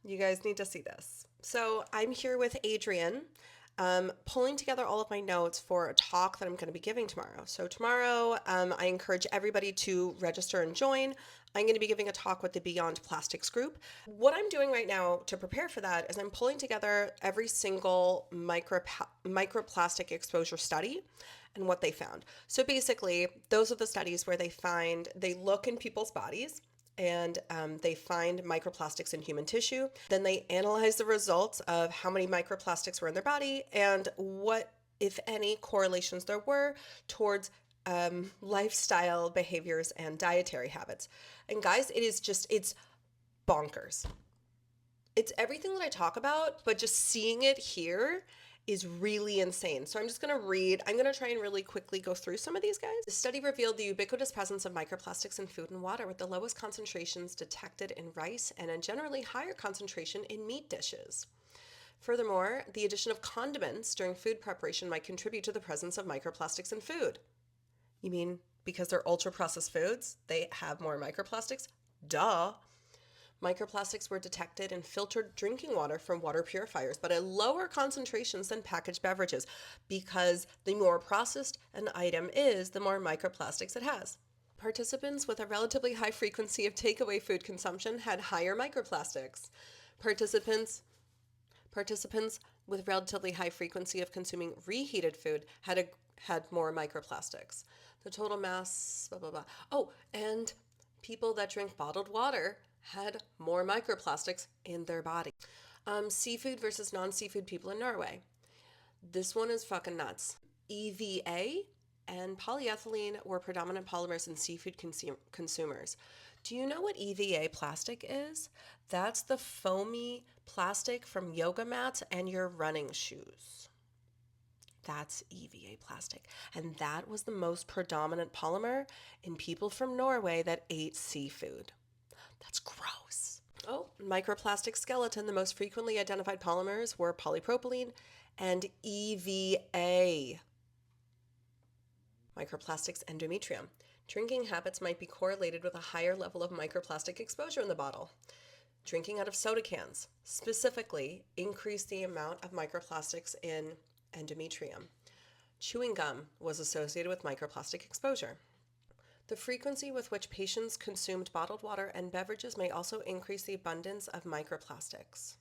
You guys need to see this. So I'm here with Adrian, pulling together all of my notes for a talk that I'm going to be giving tomorrow. So tomorrow, I encourage everybody to register and join. I'm going to be giving a talk with the Beyond Plastics group. What I'm doing right now to prepare for that is I'm pulling together every single microplastic exposure study and what they found. So basically, those are the studies where they look in people's bodies and they find microplastics in human tissue. Then they analyze the results of how many microplastics were in their body and what, if any, correlations there were towards lifestyle behaviors and dietary habits. And guys, it's bonkers. It's everything that I talk about, but just seeing it here is really insane. So I'm just going to read. I'm going to try and really quickly go through some of these guys. The study revealed the ubiquitous presence of microplastics in food and water, with the lowest concentrations detected in rice and a generally higher concentration in meat dishes. Furthermore, the addition of condiments during food preparation might contribute to the presence of microplastics in food. You mean because they're ultra processed foods, they have more microplastics? Duh. Microplastics were detected in filtered drinking water from water purifiers, but at lower concentrations than packaged beverages, because the more processed an item is, the more microplastics it has. Participants with a relatively high frequency of takeaway food consumption had higher microplastics. Participants with relatively high frequency of consuming reheated food had more microplastics. The total mass, blah, blah, blah. Oh, and people that drink bottled water had more microplastics in their body. Seafood versus non-seafood people in Norway. This one is fucking nuts. EVA and polyethylene were predominant polymers in seafood consumers. Do you know what EVA plastic is? That's the foamy plastic from yoga mats and your running shoes. That's EVA plastic. And that was the most predominant polymer in people from Norway that ate seafood. That's gross. Oh, microplastic skeleton. The most frequently identified polymers were polypropylene and EVA. Microplastics endometrium. Drinking habits might be correlated with a higher level of microplastic exposure in the bottle. Drinking out of soda cans specifically increased the amount of microplastics in endometrium. Chewing gum was associated with microplastic exposure. The frequency with which patients consumed bottled water and beverages may also increase the abundance of microplastics.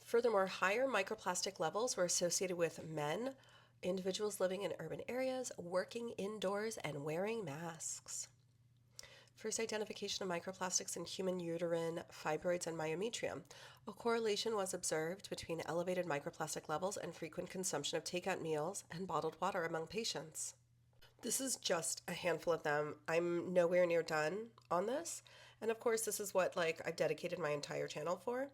Furthermore, higher microplastic levels were associated with men, individuals living in urban areas, working indoors, and wearing masks. First identification of microplastics in human uterine fibroids and myometrium. A correlation was observed between elevated microplastic levels and frequent consumption of takeout meals and bottled water among patients. This is just a handful of them. I'm nowhere near done on this. And of course, this is what I've dedicated my entire channel for.